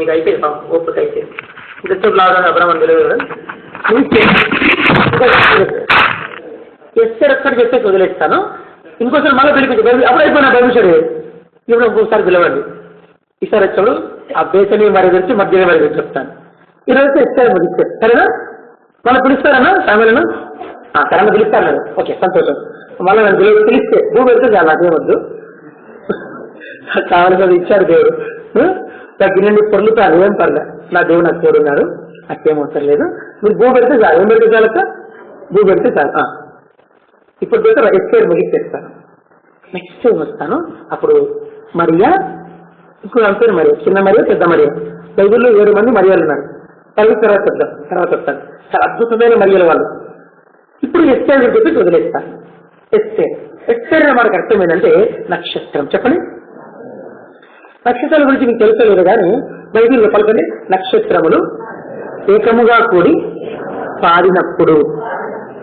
మీకు అయితే ఓపిక అయితే ఇంతసేపు లాగా అబ్రహ్మణ్ తెలియదు ఎస్టర్ ఒక్కటి చెప్పేసి వదిలేస్తాను. ఇంకోసారి మళ్ళీ పిలిపించి అప్పుడు అయిపోయినా భవిష్యత్తు ఇప్పుడు ఇంకోసారి పిలవండి. ఈసారి వచ్చాడు ఆ బేసని మరి గురించి మధ్య మరి గురించి చెప్తాను. ఈరోజు ఎస్టర్ ముగిస్తారు సరేనా? మళ్ళీ పిలుస్తారన్నా ఫ్యామిలీను సరేనా పిలుస్తాను నేను. ఓకే సంతోషం. మళ్ళీ నన్ను పిలిస్తే భూమి పెడితే చాలు నాకేమొద్దు. కావాల్సినది ఇచ్చాడు దేవుడు. తగ్గినండి పొర్లుతాను ఏం పర్లే. నా దేవుడు నాకు తోడున్నాడు నాకేమవసరం లేదు. మీరు భూ పెడితే చాలు. ఏం పెడితే చాలక భూ పెడితే చాలు. ఇప్పుడు పెడితే ఎస్కేర్ ముగిస్తాను. నెక్స్ట్ టైం వస్తాను. అప్పుడు మరియా ఇప్పుడు అంటారు మరి చిన్న మరియా పెద్ద మరియా. బైబిల్లో 7 మంది మరియాలు ఉన్నారు. తల్లి తర్వాత వస్తాను. చాలా అద్భుతమైన మరియల వాళ్ళు. ఇప్పుడు ఎస్కేర్ చెప్పి వదిలేస్తాను. ఎస్కేర్ మనకు అర్థం ఏంటంటే నక్షత్రం. చెప్పండి నక్షత్రాల గురించి మీకు తెలుసలేదు కానీ బైబిల్లో పలకండి. నక్షత్రములు ఏకముగా కూడి పాడినప్పుడు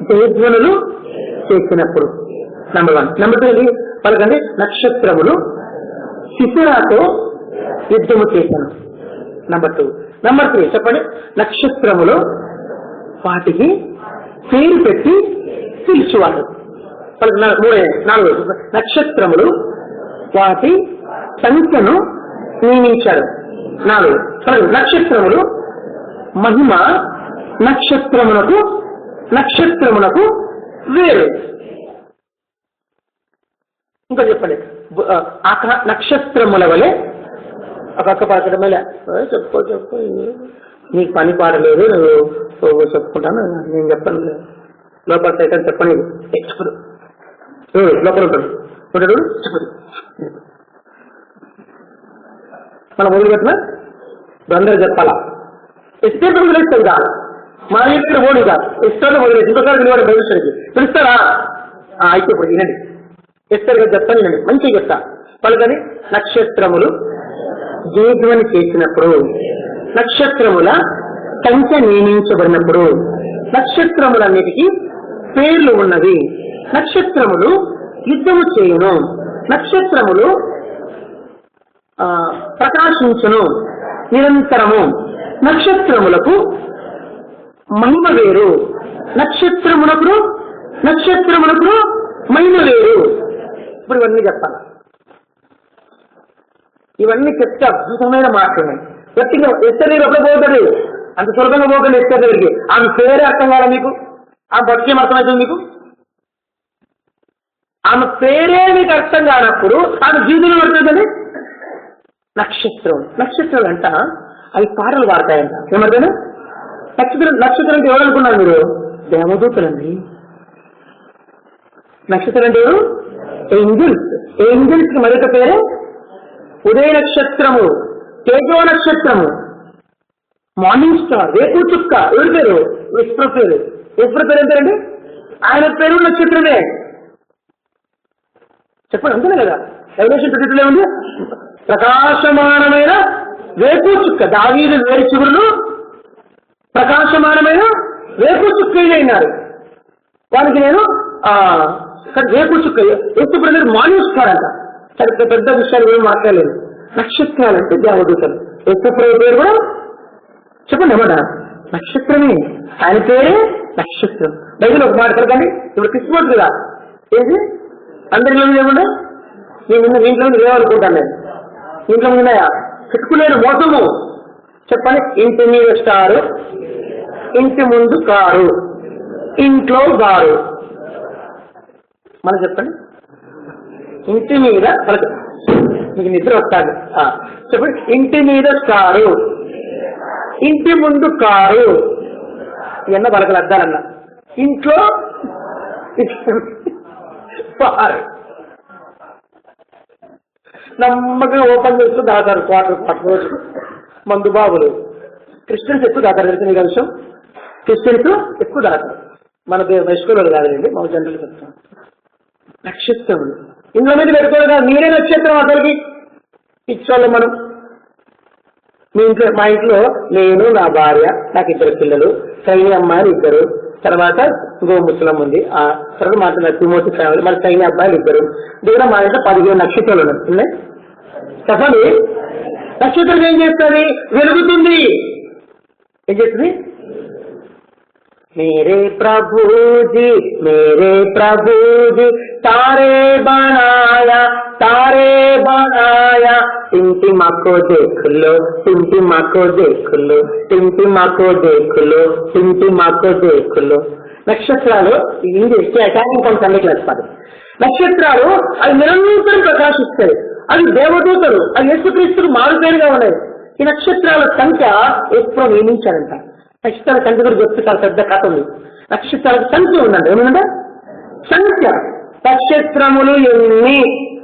జయధ్వనులు చేసినప్పుడు. నెంబర్ 1. నెంబర్ 2 పలకండి. నక్షత్రములు సిసరాతో యుద్ధము చేశాను. నెంబర్ 2. నెంబర్ 3 చెప్పండి. నక్షత్రములు వాటికి పేరు పెట్టి పిలిచేవాడు. 4. నక్షత్రములు వాటి సంఖ్యను నియమించాడు. 4. నక్షత్రములు మహిమ నక్షత్రమునకు వేరు. ఇంకా చెప్పండి. నక్షత్రముల వలె ఒక్కొక్క పాత్ర మేలే చెప్పు నీకు పని పాడలేదు నువ్వు చెప్పుకుంటాను నేను చెప్పను. లోపల సైతం చెప్పని చెప్పడు లోపల ఉంటాడు చెప్పదు. మనం మొదలుపెట్టిన అందరూ చెప్పాలా. ఎస్టేట్ వదిలేస్తాం కాదు మా ఇంట్లో ఓడి కాదు. ఎస్టేట్ వదిలేసి ఇంకోసారి నిలబడి భవిష్యత్తుకి పిలుస్తారా? అయితే ఇప్పుడు వినండి. ఎస్టేట్ గారు చెప్తాను వినండి. మంచిగా చెప్తా. పలుకని నక్షత్రములు జయధ్వని చేసినప్పుడు నక్షత్రముల సంఖ్య నియమించబడినప్పుడు నక్షత్రములన్నిటికీ పేర్లు ఉన్నవి. నక్షత్రములు యుద్ధము చేయును. నక్షత్రములు ప్రకాశించును నిరంతరము. నక్షత్రములకు మహిమ వేరు. నక్షత్రములకు మహిమ వేరు. ఇప్పుడు ఇవన్నీ చెప్పాలి. ఇవన్నీ చెప్తే అద్భుతమైన మాటలు. గట్టిగా ఎస్టర్ ఎప్పుడు పోతాడు అంత సులభంగా పోకండి. ఎస్టర్ దగ్గరికి ఆమె పేరే అర్థం కాదా మీకు? ఆమె భక్ష్యం అర్థమవుతుంది మీకు? ఆమె పేరే మీకు అర్థం కానప్పుడు ఆమె జీవితంలో పడుతుందని నక్షత్రాలు అంట అవి పాటలు పాడతాయంట. ఏమర్థం? నక్షత్రం అంటే ఎవరనుకున్నారు మీరు? దేవదూతలండి. నక్షత్రం అంటే ఎవరు? ఏంజల్స్ కి మరొక పేరే ఉదయ నక్షత్రము, తేజో నక్షత్రము, మార్నింగ్ స్టార్, రేపు చుక్క. ఎవరి పేరు? విస్పర్ పేరు. విస్పర్ పేరు ఎంతండి? ఆయన పేరు నక్షత్రమే. చెప్పండి అంతేనే కదా. రెవల్యూషన్ 22 ఉంది. ప్రకాశమానమైన రేపు చుక్క. దావీదు వేరు చిగురులు ప్రకాశమానమైన రేపు చుక్కలు అయినారు. వారికి నేను రేపు చుక్క ఎత్తుపడి మార్నింగ్ స్టార్ అంట. సరే పెద్ద విషయాలు ఏం మాట్లాడలేదు. నక్షత్రాలంటే దేవదూతలు. ఎత్తుపడే పేరు కూడా చెప్పండి అన్నమాట నక్షత్రమే. ఆయన పేరే నక్షత్రం. బైబిల్ ఒక మాట కలగండి. ఇప్పుడు క్రిస్మస్ కదా ఏంటి అందరిలో ఏముండే నేను ఇంట్లో లేవనుకుంటాను. నేను ఇంట్లో ఉన్నాయా పెట్టుకునేది మోసము. చెప్పండి. ఇంటి మీద స్టారు, ఇంటి ముందు కారు, ఇంట్లో బారు. మనం చెప్పండి. ఇంటి మీద మీకు నిద్ర వస్తాడు. చెప్పండి. ఇంటి మీద స్టారు, ఇంటి ముందు కారు. ఎన్న పలకలు అద్దాలన్నా. ఇంట్లో బారు. నమ్మకంగా ఓపెన్ చేస్తూ దాతారు క్వార్టర్ రోజు. మందు బాబులు క్రిస్టియన్స్ ఎక్కువ దాతారు. తెలిసిన మీకు విషయం. క్రిస్టియన్స్ ఎక్కువ దాతారు. మన వైష్ణవులు కాదండి, మా జనరల్ చెప్తాం. నక్షత్రములు ఇందులో మీద పెట్టుకోవాలి. మీరే నక్షత్రం అసలుకి ఇచ్చోళ్ళం మనం. మా ఇంట్లో నేను, నా భార్య, నాకు 2 పిల్లలు, సైని అమ్మాయిలు 2, తర్వాత ఇంకో ముసలం ఉంది. ఆ తర్వాత మాట్లాడారు తిమోతి ఫ్యామిలీ, మరి సైని అబ్బాయిలు 2. దగ్గర మా ఇంట్లో 15 నక్షత్రాలు ఉన్నాయి. చెప్పండి నక్షత్రం ఏం చేస్తుంది? వెలుగుతుంది. ఏం చేస్తుంది? मेरे प्रभु जी तारे बनाया टिमटिमा को देख लो, टिमटिमा को देख लो, टिमटिमा को देख लो, टिमटिमा को देख लो. నక్షత్రాలు English academic and Sunday class కాదు. నక్షత్రాలు అవి నిరంతరం ప్రకాశిస్తాయి. అవి దేవదూతలు, అవి యేసుక్రీస్తుకు మారుపేరుగా ఉన్నాయి. ఈ నక్షత్రాల సంఖ్య ఎప్పుడో నియమించారంట. నక్షత్రాల సంఖ్య కూడా చెప్తే చాలా పెద్ద కథ ఉంది. నక్షత్రాలకు సంఖ్య ఉందండి. ఏమన్నా సంఖ్య? నక్షత్రములు ఎన్ని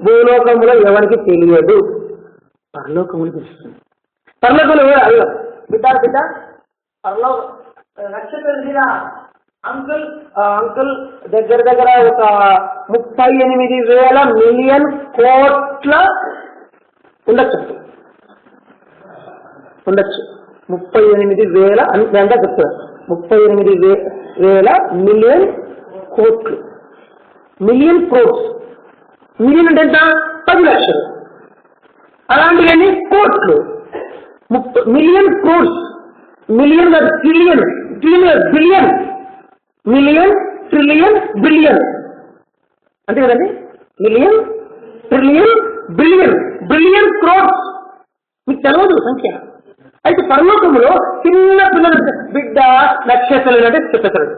భూలోకములో ఎవరికి తెలియదు, పరలోకములు తెలుస్తుంది. పరలోకములు బిడ్డ బిడ్డ పరలోక నక్షత్రం అంకుల్ దగ్గర ఒక 38,000 మిలియన్ కోట్ల ఉండొచ్చు 38,000 అంతా చెప్తారు. 38,000 మిలియన్ కోట్లు. మిలియన్ క్రోర్స్. మిలియన్ అంటే ఎంత? 10 లక్షలు. అలాంటివన్నీ కోట్లు. మిలియన్ క్రోర్స్. మిలియన్ కాదు, trillion. Billion. Million, trillion, billion అంతే కదండి. Million, trillion, billion crores. మీకు తెలియదు సంఖ్య. అయితే పరలోకంలో చిన్న పిల్లలు బిడ్డ నక్షత్రాలు అంటే చెప్పేస్తాడు.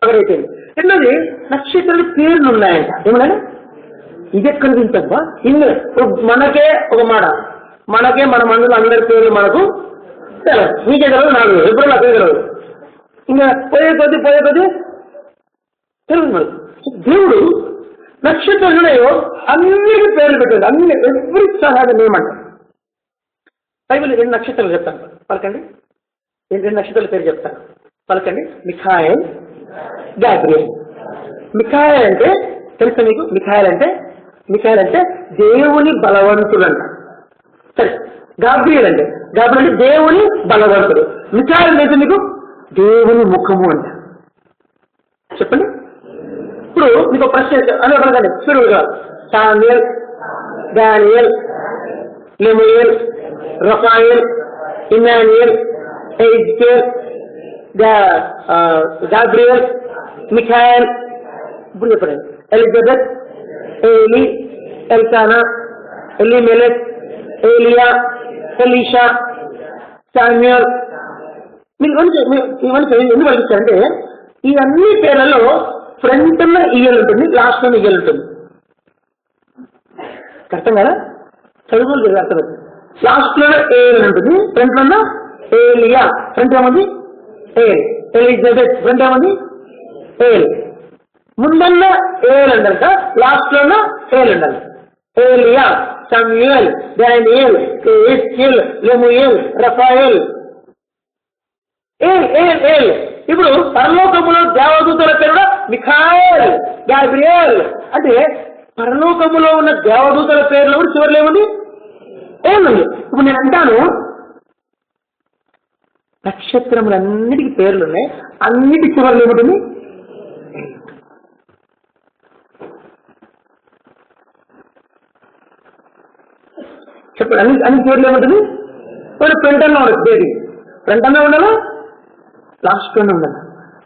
అక్కడైతే రెండోది నక్షత్రాలు పేర్లు ఉన్నాయంట. ఏమన్నా ఇది ఎక్కడ తింటబ్బా? ఇన్ని మనకే ఒక మాట, మనకే మన మందులు అందరి పేర్లు మనకు తెలియదు. మీకే తెలియదు, నాకు ఎప్పుడు నాకు తెలియదు. ఇంకా పోయే కొద్ది తెలియదు మనకు. దేవుడు నక్షత్రాలు ఉన్నాయో అన్నిటి పేర్లు పెట్టాడు. అన్ని ఎవ్రీ సహాయ నేమంట. బైబిల్ 2 నక్షత్రాలు చెప్తాను, పలకండి. 2 నక్షత్రాల పేరు చెప్తాను, పలకండి. మిఖాయేల్, గాబ్రియల్. మిఖాయేల్ అంటే తెలుసా మీకు? మిఖాయేల్ అంటే దేవుని బలవంతుడు అంట. సరే. గాబ్రియల్ అంటే దేవుని బలవంతుడు. మిఖాయేల్ అంటే మీకు దేవుని ముఖము అంట. చెప్పండి. ఇప్పుడు మీకు ప్రశ్న అనే పలకండి సులువుగా. Samuel, Daniel, లెమూయేల్, రఫాయేల్, Emmanuel, ఎజ్కేల్, Gabriel, Michael. ఇప్పుడు చెప్పండి. ఎలిజబెత్, ఏలి, ఎల్కానా, ఎలిమెలెక్, ఏలియా, ఎలీషా, శామ్యూయల్. మీకు ఇవన్నీ ఎందుకు పలికిస్తారంటే ఈ అన్ని పేర్లలో ఫ్రంట్ ఉన్న ఈయల్ ఉంటుంది, లాస్ట్ ఉన్న ఈయల్ ఉంటుంది. అర్థం కదా? చదువులు అర్థమవుతుంది. లాస్ట్ లో ఏల్ ఉంటుంది, ఫ్రంట్ లో ఏలియా. ఫ్రంట్ ఏముంది? ఏల్. ఎలిజబెత్ ఫ్రంట్ ఏముంది? ఏల్. ముందన్న ఏల్ అంటారట, లాస్ట్ లో ఏల్ అంటారు. ఏలియా, శామ్యూయల్, దానియేల్, ఎజ్కేల్, లెమూయేల్, రఫాయేల్. ఏల్. ఇప్పుడు పరలోకములో దేవదూతల పేరు కూడా మిఖాయేల్, గాబ్రియల్. అంటే పరలోకములో ఉన్న దేవదూతల పేర్లు కూడా చివరిలో ఏముంది? ఏముంది. ఇప్పుడు నేను అంటాను నక్షత్రములన్నిటికీ పేర్లు ఉన్నాయి, అన్నిటి చివరిలో ఏముంటుంది? చెప్పండి. అన్ని పేర్లు ఏముంటుంది? ఫ్రంట్ అన్న ఉండదు, బేబీ ఫ్రంట్ అన్న ఉండాలా, లాస్ట్ లోనే ఉండాలి.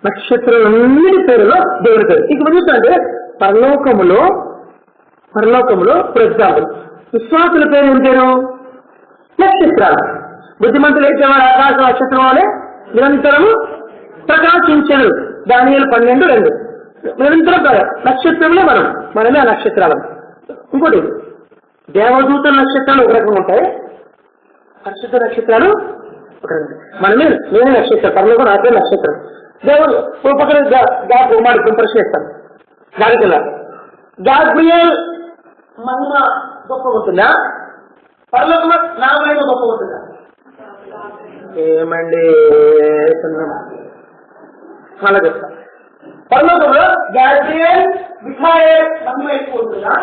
నక్షత్రాలన్నిటి పేరులో దేవుడి పేరు. ఇక చూస్తుంటే పరలోకములో ఫర్ ఎగ్జాంపుల్ విశ్వాసుల పేరు ఏం పేరు? నక్షత్రాలు. బుద్ధిమంతులు అయితే వాడు ఆకాశ నక్షత్రం వలె నిరంతరము ప్రకాశించరు. దానియేలు 12:2. నిరంతరం నక్షత్రములే మనమే ఆ నక్షత్రాలు. ఇంకోటి దేవదూత నక్షత్రాలు ఒక రకంగా ఉంటాయి, పరిశుద్ధ నక్షత్రాలు ఒక రకంగా. నేనే నక్షత్రం, పరలోకం నాకే నక్షత్రం. దేవుడు పక్కన మాట ప్రశ్న ఇస్తాను. దానికి గాబ్రియల్ మహిమ గొప్ప ఉంటుందా? పరలోకం నా మహిమ గొప్ప ఉంటుందా? ఏమండి అలా చెప్తా. పరలోకంలో గాబ్రియల్, మిఖాయేల్ మహిమ ఎక్కువ ఉంటుందా,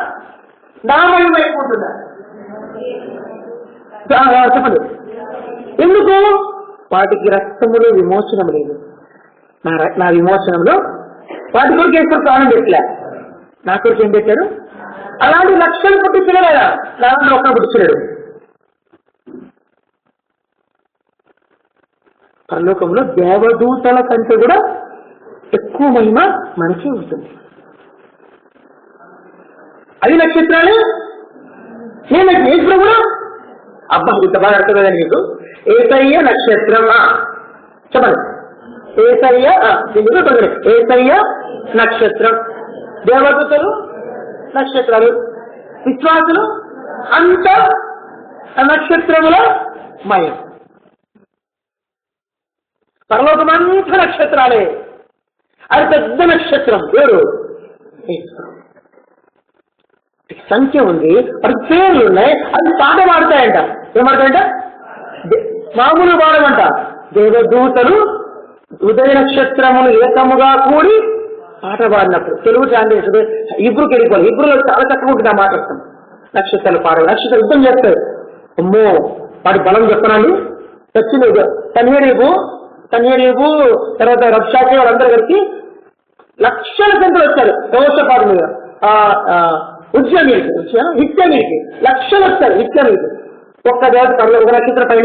నా మహిమ ఎక్కువ ఉంటుందా? చెప్పండి. ఎందుకు? వాటికి రక్తములో విమోచనం లేదు. నా విమోచనంలో వాటి కొరకు వేసుకొని ప్రాణం పెట్టలే, నా కొరకు ఏం పెట్టారు? అలాంటి లక్షలు పుట్టించలేదా? దాంట్లో ఒక్కడు పుట్టించలేడు. పరలోకంలో దేవదూతల కంటే కూడా ఎక్కువ మహిమ మనకే ఉంటుంది. 5 నక్షత్రాలు నేను ఏసులో కూడా అబ్బా ఇంత బాగా అర్థమేదని మీకు. ఏసయ్య నక్షత్రం చెప్పండి. ఏసయ్య నక్షత్రం, దేవదూతలు నక్షత్రాలు, విశ్వాసులు అంత నక్షత్రముల మయం. పరలోకమంతా నక్షత్రాలే. అది పెద్ద నక్షత్రం ఎవరు? సంఖ్య ఉంది, వాటి పేర్లు ఉన్నాయి, అది పాట పాడతాయంట. ఏమాడతాయంట? మామూలు పాడమంట. దేవదూతలు ఉదయ నక్షత్రములు ఏకముగా కూడి పాట పాడినప్పుడు. తెలుగు ట్రాన్స్లేషన్ ఇబ్రుకి వెళ్ళిపోవాలి. ఇబ్రులో చాలా తక్కువ ఉంటుంది ఆ మాట. నక్షత్రాలు పాడాలి, నక్షత్రం యుద్ధం చేస్తాయి. అమ్మో వాడి బలం చెప్పనండి. వచ్చింది తన్యరీపు తర్వాత రక్షాకి వాళ్ళందరూ కలిసి లక్షల సంఖ్యలు వచ్చారు. దోషపాడు మీద హిత్యమీకి లక్షలు వచ్చారు. హిత్యమీకి ఒక్క దేవత ఒక నక్షత్రం పైన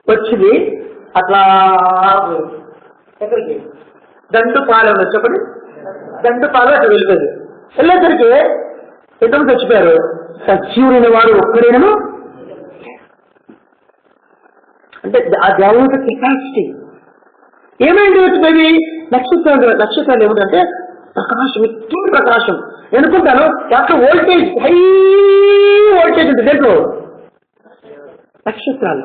వచ్చింది. అట్లా ఎక్కడికి? దండుపాలెం చెప్పండి. దండుపాలెం అట్లా వెళ్ళిపోయింది. వెళ్ళేసరికి ఎంతమంది చచ్చిపోయారు? సజీవుడైన వాడు ఒక్కడైనను. అంటే ఆ దేవత కెపాసిటీ ఏమైంది? వచ్చిపోయి నక్షత్రాలు ఏమిటంటే ప్రకాశం, ఎక్కువ ప్రకాశం. అనుకుంటాను దాంట్లో వోల్టేజ్, హై వోల్టేజ్ ఉంటుంది దేంట్లో. నక్షత్రాలు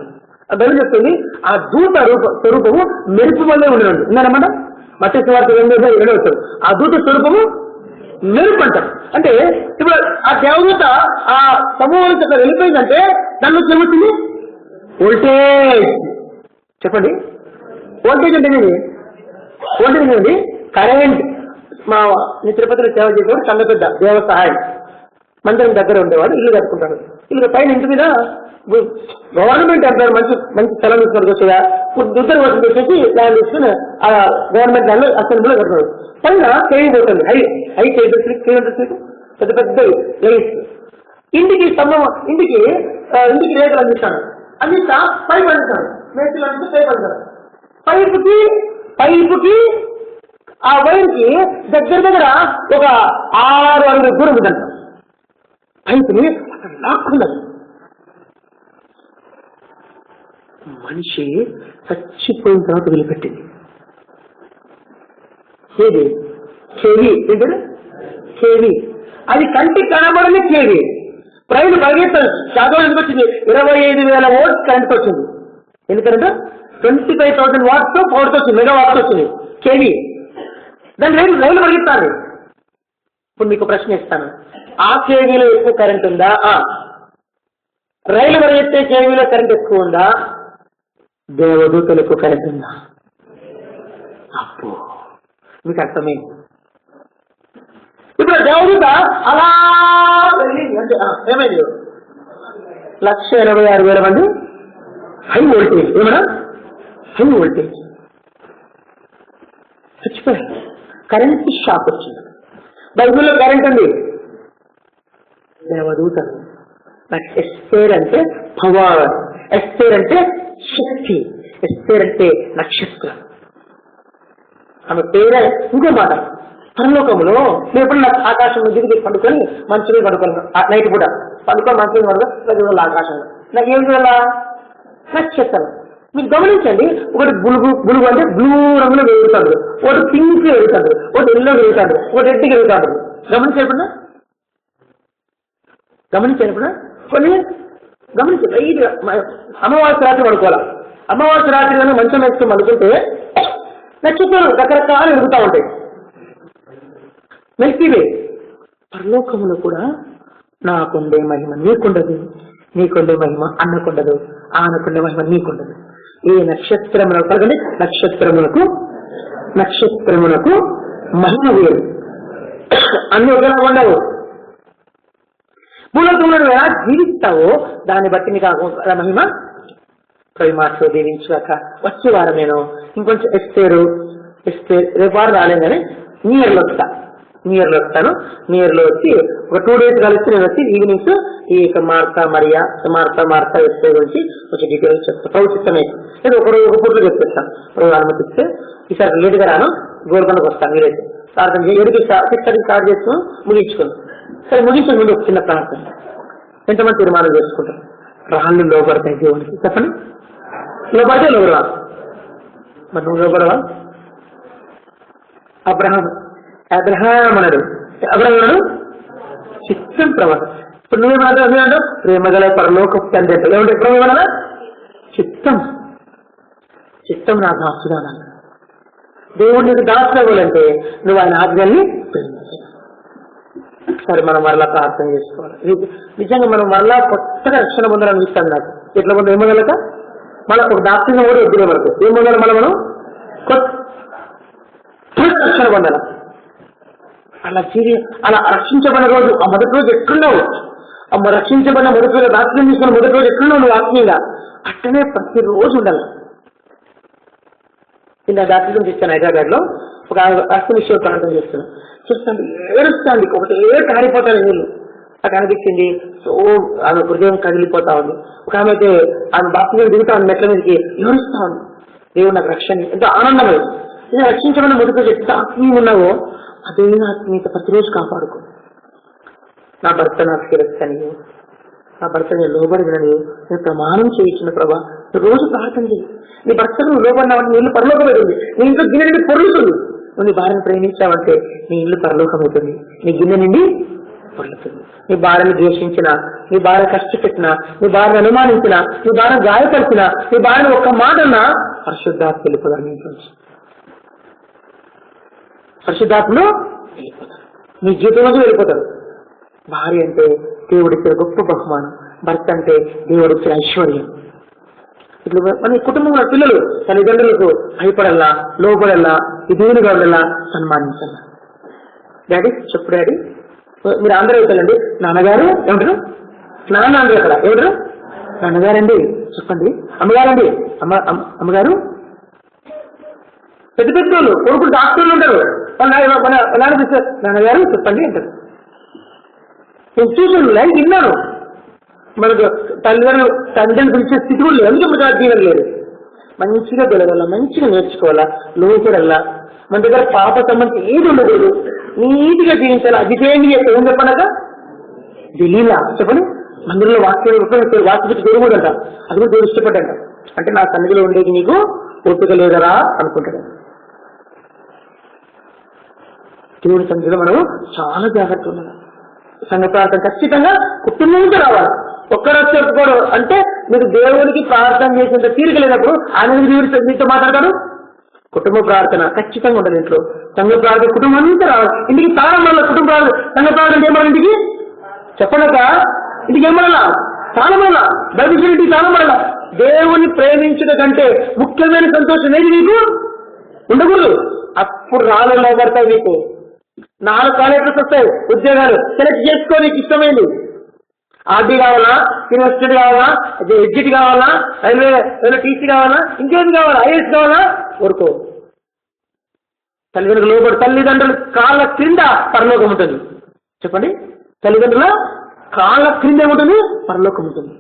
బయలు చెప్తుంది. ఆ దూత స్వరూపము మెరుపు వల్లే ఉండడం ఉన్నారన్నమాట. మత్స్య వార్త 2:7 ఆ దూత స్వరూపము మెరుపు అంటారు. అంటే ఇప్పుడు ఆ దేవదూత ఆ సమూహం వెళ్ళిపోయిందంటే దానిలో జరుగుతుంది వోల్టేజ్. చెప్పండి, వోల్టేజ్ అంటే వోల్టేజ్ అనేది కరెంట్. మా తిరుపతిలో సేవ చేసేవాడు చంద పెద్ద దేవ సహాయం మందిరం దగ్గర ఉండేవాడు. ఇల్లు కట్టుకుంటాడు. ఇల్లు పైన ఇంటి మీద గవర్నమెంట్ అంటారు మంచి మంచి స్థలం తీసుకొని వచ్చేదా ఉత్తర వర్షం పెట్టేసి ల్యాండ్ తీసుకుని ఆ గవర్నమెంట్ ల్యాండ్ అసెంబ్లీలో కట్టుకోడు. పైన కేవీ పోతుంది. హై పెద్ద పెద్ద లైన్స్. ఇంటికి ఇంటికి రేట్లు అందిస్తాను. అందిస్తా పైపు అందిస్తాను. మేస్త్రీలు అందిస్తే పైపు అందిస్తాను. పైపుకి ఆ వైర్కి దగ్గర ఒక 6 అడుగుల దూరం ఉందంట. పైపుని అక్కడ లాక్కున్నది. మనిషి చచ్చిపోయిన తర్వాత వదిలిపెట్టింది. ఏది? కేవీ. ఏంటంటే కేవీ. అది కంటికి కనబడని కేవీ. ప్రైవేట్ పరిగెత్తారు. శాతం ఎందుకు వచ్చింది? 25,000 వాట్స్ కరెంట్ వచ్చింది. ఎందుకంటే 25,000 వాట్స్ పవర్తో వచ్చింది, మెగావాట్స్ వచ్చింది కేవీ. దాని రైలు పరిగెత్తాలి. ఇప్పుడు మీకు ప్రశ్న ఇస్తాను, ఆ కేవీలో ఎక్కువ కరెంట్ ఉందా? రైలు పరిగెత్తే కేవీలో కరెంట్ ఎక్కువ ఉందా? దేవదూతలు ఎక్కువ కరెంట్ ఉందా? అప్పు మీకు అర్థమైంది. ఇప్పుడు దేవదూత అలా వెళ్ళింది అంటే ఏమైంది? 1,86,000 మంది హై వోల్టేజ్. ఏమన్నా హై వోల్టేజ్ చచ్చిపోయారు. కరెంట్ షాక్ వచ్చింది. బైబిల్లో కరెంట్ ఉంది. దేవదూత. ఎస్తేర్ అంటే పవర్, ఎస్తేర్ అంటే శక్తి, ఎస్తేర్ అంటే నక్షత్రం. ఆమె పేరే. ఇంకో మాట, పరలోకంలో నేను ఎప్పుడు ఆకాశం దిగి పండుకొని మంచి మీద పడుకోను. నైట్ పూట పండుకొని మంచి మీద పడుకో ఆకాశంలో నాకు ఏం చేయాలా? నక్షత్రం. మీరు గమనించండి, ఒకటి బులుగు అంటే బ్లూ రంగులో వెలుగుతాడు, ఒకటి పింక్ వెలుగుతాడు, ఒకటి ఎల్లో వెలుగుతాడు, ఒకటి రెడ్కి వెలుగుతాడు. గమనించేప్పుడా కొన్ని గమనించండి. అమావాస్య రాత్రి పడుకోవాలా? అమావాస్య రాత్రి కానీ మంచం వేసుకుని అనుకుంటే నక్షత్రాలు రకరకాలు వెలుగుతూ ఉంటాయి. మెల్కీవే. పరలోకములో కూడా నాకుండే మహిమ నీకుండదు, నీకుండే మహిమ అన్నకుండదు, ఆనకుండే మహిమ నీకుండదు. ఏ నక్షత్రములకు కలగండి, నక్షత్రమునకు మహిమ వేరు, అన్ని ఒకలా ఉండవు. భూలోకంలో ఎలా జీవిస్తావో దాన్ని బట్టి నీకు ఆ మహిమ ప్రేమాతో దీవించాక వచ్చే వారమేనో ఇంకొంచెం ఎస్తేరు రేపు వారు రాలేదని నీ ఇయర్లో వస్తా. న్యూ ఇయర్ లో వస్తాను. న్యూ ఇయర్ లో వచ్చి ఒక 2 days కలిసి నేను వచ్చి ఈవినింగ్స్ ఈ మార్తా మరియా మార్తా ఎస్ఐ గురించి కొంచెం డీటెయిల్స్ చెప్తాను. ప్రభుత్వమే లేదు ఒక పూటలో చెప్పేస్తాను. అనుమతిస్తే ఈసారి లేట్గా రాను, గోల్కొండకు వస్తాను. మీరైతే ప్రార్థన చేసి 6:30 స్టార్ట్ చేసుకుని ముగించుకుందాం. సరే ముగించే ముందు ఒక చిన్న ప్రార్థన. ఎంతమంది తీర్మానం చేసుకుంటారు? రాళ్ళు లోపడతాయి దేవునికి. చెప్పండి, లోపడితే లోపడవా? మరి నువ్వు లోపడవా? అబ్రహాం అన్నాడు. చిత్తం ప్రవర్తన. ఇప్పుడు నువ్వేమంటావు? ప్రేమగల పరలోక తండ్రి అంటే ఏమంటే ఎప్పుడు ఏమన్నా చిత్తం నా దాసుగా. దేవుడు నీకు దాసుగా ఇవ్వాలంటే నువ్వు ఆయన ఆజ్ఞల్ని ప్రేమించాలి. సరే, మనం మరలా ప్రార్థన చేసుకోవాలి. నిజంగా మనం మరలా కొత్తగా రక్షణ పొందాలనిపిస్తాను నాకు. ఎట్లా పొందాలి? ఏమగలక మళ్ళీ ఒక దాస్యం కూడా వద్దులే మనకు. ఏం పొందాలి? మనం కొత్త రక్షణ పొందాలి. అలా రక్షించబడిన రోజు, ఆ మొదటి రోజు ఎట్లున్నావు? రక్షించబడిన మొదటి రోజు, దాస్యం తీసుకున్న మొదటి రోజు ఎట్లున్నావు నువ్వు ఆత్మీయంగా? అట్టనే ప్రతిరోజు ఉండాలి. నిన్న దాస్యం చేస్తాను హైదరాబాద్ లో. ఒక విషయం ప్రార్థన చేస్తున్నాను. చూస్తాను ఏడుస్తాండి, ఒకటే కారిపోతాను నీళ్ళు. నాకు అనిపించింది. సో ఆమె హృదయం కదిలిపోతా ఉంది. ఒక ఆమె అయితే ఆమె బాప్తిజం దిగుతాను మెట్ల మీదకి, ఏడుస్తా ఉంది. దేవుడు నాకు రక్షణ ఎంతో ఆనందమే. నేను రక్షించమని మొదటి ఎంత ఆత్మీయం ఉన్నావో అదే ఆత్మీయత ప్రతిరోజు కాపాడుకో. నా భర్త నాకు తెలుస్తాను, నా భర్త నేను లోబడినని నేను ప్రమాణం చేయించిన ప్రభా. రోజు ప్రార్థన చేయి. నీ భర్తకు నువ్వు లోబడినావంటే నీ ఇల్లు పరలోకమవుతుంది. నీ ఇంట్లో గిన్నె నుండి పొరులుతుంది. నువ్వు నీ భార్యను ప్రేమించావంటే నీ ఇల్లు పరలోకమవుతుంది. నీ గిన్నె నుండి పొరులుతుంది. నీ భార్యను ద్వేషించినా, నీ భార్య కష్టపెట్టినా, నీ భార్యను అనుమానించినా, నీ భార్య గాయపరిచినా, నీ భార్యను ఒక్క మాటన్నా పరిశుద్ధాత్మ వెళ్ళిపోతాడు. నీ నుంచి పరిశుద్ధాత్మలో వెళ్ళిపోతాడు. నీ జీవితంలో వెళ్ళిపోతాడు. భార్య అంటే దేవుడిచ్చిన గొప్ప బహుమానం, భర్త అంటే దేవుడిచ్చిన ఐశ్వర్యం. ఇప్పుడు మన కుటుంబంలో పిల్లలు తల్లిదండ్రులకు భయపడల్లా, లోపడల్లా, విధులుగా ఉండల్లా, సన్మానించాల. డాడీ చెప్పు డాడీ. మీరు ఆంధ్ర అవుతారండి. నాన్నగారు ఏమంటారు? నాన్న ఆంధ్ర అక్కడ ఏమంటారు? నాన్నగారండి చెప్పండి. అమ్మగారండి, అమ్మగారు. పెద్ద పెద్ద వాళ్ళు కొడుకులు డాక్టర్లు ఉంటారు. నాన్నగారు చెప్పండి అంటారు. నేను చూసాను, లైన్ విన్నాను. మనకు తండ్రిని పిలిచే స్థితి కూడా లేదు. ఎందుకు జీవనం లేదు. మంచిగా పిలవాలా, మంచిగా నేర్చుకోవాలా, లోపడల్లా. మన దగ్గర పాప సంబంధం ఏది ఉండకూడదు. నీటిగా జీవించాలి. అది చేయండి ఏం చెప్పనగా దిలీలా చెప్పండి. మందిరంలో వాక్యం దేవుడు అంట. అది కూడా దేవుడు ఇష్టపడ్డంట. అంటే నా సన్నిధిలో ఉండేది నీకు ఓపిక లేదరా అనుకుంటాడు. దేవుడి సన్నిధిలో మనం చాలా జాగ్రత్త ఉన్నాం. సంఘ ప్రార్థన ఖచ్చితంగా కుటుంబం నుంచి రావాలి. ఒక్కరు చెప్పుకోవడం అంటే మీరు దేవునికి ప్రార్థన చేసేంత తీరిక లేనప్పుడు ఆయన దేవుడి మీతో మాట్లాడతాడు. కుటుంబ ప్రార్థన ఖచ్చితంగా ఉండాలి. ఇంట్లో సంఘ ప్రార్థన కుటుంబం అంతా రావాలి. ఇంటికి తాళం వల్ల కుటుంబ ప్రార్థన సంఘ ప్రార్థన ఏమన్నా ఇంటికి చెప్పలేక ఇంటికి ఏమన్నా తాళం వల్ల బైబిల్ ఇంటికి తాళం వల్ల దేవుని ప్రేమించడం కంటే ముఖ్యమైన సంతోషం ఏది నీకు ఉండకూడదు. అప్పుడు రాళ్ళలో పడతాయి. మీకు 4 కాలేజెస్ వస్తాయి, ఉద్యోగాలు సెలెక్ట్ చేసుకో. నీకు ఇష్టమైంది ఆర్డీ కావాలా, యూనివర్సిటీ కావాలా, ఎడ్జిట్ కావాలా, రైల్వే టీసీ కావాలా, ఇంకేది కావాలా, ఐఏఎస్ కావాలా, ఊరుకో. తల్లిదండ్రులు లోబడి తల్లిదండ్రుల కాళ్ళ క్రింద పరలోకం ఉంటుంది. చెప్పండి, తల్లిదండ్రుల కాళ్ళ క్రింద ఏముంటుంది? పరలోకం ఉంటుంది.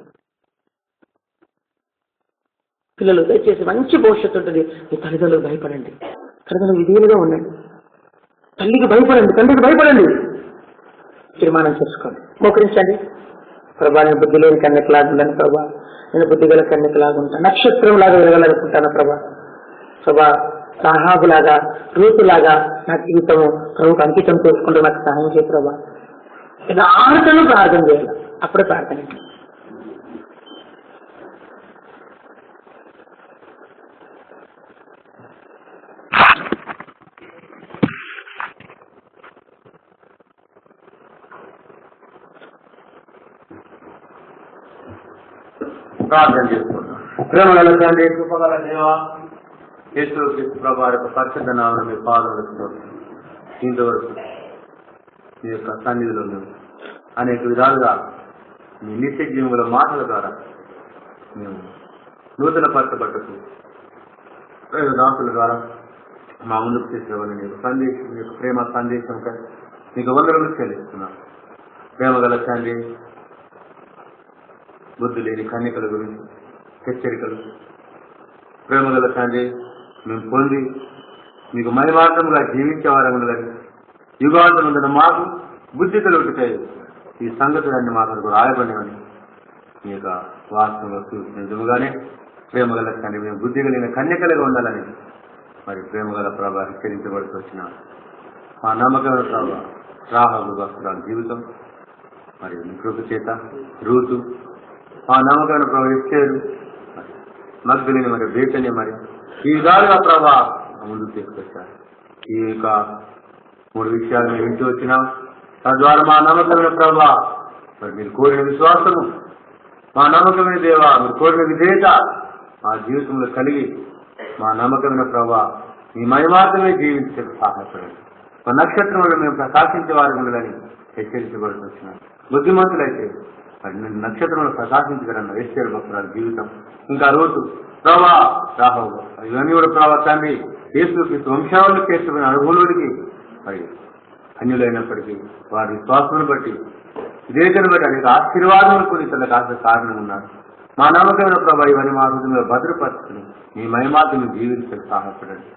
పిల్లలు దయచేసి మంచి భవిష్యత్తు ఉంటుంది. మీ తల్లిదండ్రులకు భయపడండి. తల్లిదండ్రులు విధేయులుగా ఉండండి. తల్లికి భయపడండి, తండ్రికి భయపడండి. తీర్మానం చేసుకోండి, మోకరించండి. ప్రభా, నేను బుద్ధి లేని కన్యకలాగుంటాను ప్రభా. నేను బుద్ధిగల కన్యకలాగుంటాను, నక్షత్రం లాగా వెలగాలనుకుంటాను ప్రభా. ప్రభా, రాహాబులాగా, రూతులాగా నా జీవితము ప్రభుకు అంకితం చేసుకుంటూ నాకు సహాయం చేయ ప్రభా. ఇలా ఆటలు ప్రార్థన చేయాలి. అప్పుడే ప్రార్థన. ప్రార్థన చేసుకుంటాం. ప్రేమగల తండ్రి, కృపగల దేవా, యేసుక్రీస్తు ప్రభువు యొక్క పరిశుద్ధ నామమున మీ పాదములకు ఇంతవరకు మీ యొక్క సన్నిధిలో అనేక విధాలుగా మీ నిత్య జీవుల మాటల ద్వారా మేము నూతన పరచబట్టకు దాసుల ద్వారా మా ముందుకు తీసుకురావాలని సందేశం, మీ యొక్క ప్రేమ సందేశం నీకు వందనములు చెల్లిస్తున్నాను. ప్రేమ గల తండ్రి, బుద్ధి లేని కన్యకల గురించి హెచ్చరికలు, ప్రేమ గల తండ్రి, మేము పొంది మీకు మహిమార్థముగా జీవించే వారములు కానీ యుగాంతముందున మాకు బుద్ధి కలుగుతాయి. ఈ సంగతులన్నీ మాకు రాయబడినవని మీ యొక్క వాస్తవంలో నిజముగానే ప్రేమ గల తండ్రి, మేము బుద్ధి కలిగిన కన్యకలుగా ఉండాలని మరి ప్రేమ గల ప్రభావ హెచ్చరించబడుతూ వచ్చిన మా నమ్మకమైన ప్రభావ రాహులు వస్త్రాల జీవితం మరి కృప చేత రూతు మా నమ్మకమైన ప్రభావ ఇచ్చారు మగ్గులిని మరి వేటని మరి ఈ విధాలుగా ప్రభావ ముందుకు తీసుకొచ్చారు. ఈ యొక్క 3 విషయాలు మేము ఇంటి వచ్చినాం. తద్వారా మా నమ్మకమైన ప్రభావ మరి మీరు కోరిన విశ్వాసము, మా నమ్మకమైన దేవ మీరు కోరిన విధేయత మా జీవితంలో కలిగి మా నమ్మకమైన ప్రభావ మీ మహిమార్గమే జీవించడానికి సహాయపడండి. మా నక్షత్రంలో మేము ప్రకాశించే వారు ఉండాలని హెచ్చరించబడుతున్నాం. బుద్ధిమంతులైతే మరి నక్షత్రంలో ప్రకాశించగలన్న వేశ్వర భక్తుల జీవితం, ఇంకా రోజు ప్రభా రాహు ఇవన్నీ కూడా ప్రభావ తండ్రి యేసుక్రీస్తు వంశావళి చేసుకున్న అనుభవంలోనికి మరి అన్యులైనప్పటికీ వారి విశ్వాసమును బట్టి వివేచన బట్టి అనేక ఆశీర్వాదములు కొన్ని తన కారణం ఉన్నారు. మా నమ్మకమైన ప్రభావ ఇవన్నీ మా హృదయంలో భద్రపరుచుకుని మీ మహిమార్గం జీవించడానికి సహాయపడండి.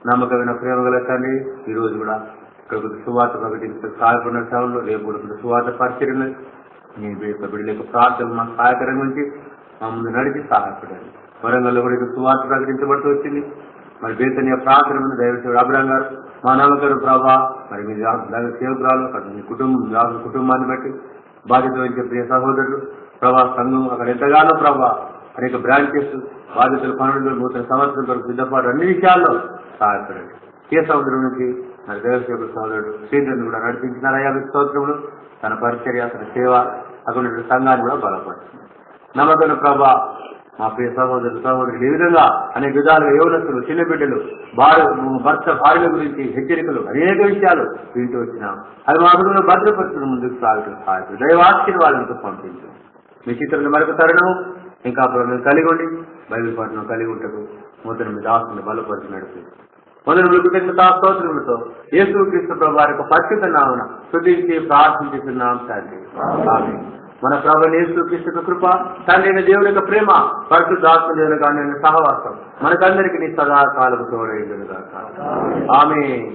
నమ్మకమైన ప్రేమ గల తండ్రి, ఈ రోజు కూడా ఇక్కడ సువార్త ప్రకటించడానికి సహాయపడిన సేవలు రేపు సువార్త పరిచర్యలు మీ బిడ్డలకు ప్రార్థన మా సహాయకరం నుంచి మా ముందు నడిచి సహాయపడండి. వరంగల్లో కూడా సువార్త ప్రకటించబడుతూ వచ్చింది. మరి బేతనీయ ప్రార్థన ముందు దైవసేవుడు అబ్రహం గారు మా నమ్మకమైన ప్రభావ మరి మీ సేవకురాలు అక్కడ మీ కుటుంబాన్ని బట్టి బాధ్యత వహించే ప్రియ సహోదరులు ప్రభా సంఘం అక్కడ ఎంతగానో ప్రభా అనేక బ్రాంచెస్ బాధ్యతలు పనులు నూతన సంవత్సరం కొరకు సిద్ధపాటు అన్ని విషయాల్లో సహాయపడండి. ఏ సముద్రం నుంచి మరి దేవసేవుడు సహోదరుడు శ్రీధర్ని కూడా నడిపించినారు. 50 సంవత్సరములు తన పరిచర్య తన సేవ అక్కడ సంఘాన్ని కూడా బలపడుతుంది. నమ్మకమైన ప్రభా మా ప్రియ సహోదరులు ఈ విధంగా అనేక విధాలుగా యువనస్తులు చిన్న బిడ్డలు భర్త భార్యల గురించి హెచ్చరికలు అనేక విషయాలు వింటూ వచ్చినాం. అది మా హృదయంలో భద్రపరుచుకుని ముందుకు సాగటం సహాయపడు. దైవాశీర్వాదాలతో పంపించు. మీ చిత్రంలో మరొక తరుణం ఇంకా మేము కలిగి ఉండి బైబిల్ పట్టణం కలిగి ఉంటారు. మొదటి మీద ఆస్తుని బలపరిచి నడిపి మొదటి స్తోత్రములతో యేసుక్రీస్తు ప్రభు వారి యొక్క పరిశుద్ధ నామమున స్తుతించి ప్రార్థించుచున్నాం తండ్రి. ఆమేన్. మన ప్రభు యేసుక్రీస్తు కృప, తండ్రి అయిన దేవుని యొక్క ప్రేమ, పరిశుద్ధాత్మ దేవుని కానీ సహవాసం మనకందరికీ సదాకాలము తోడైండును గాక. ఆమేన్.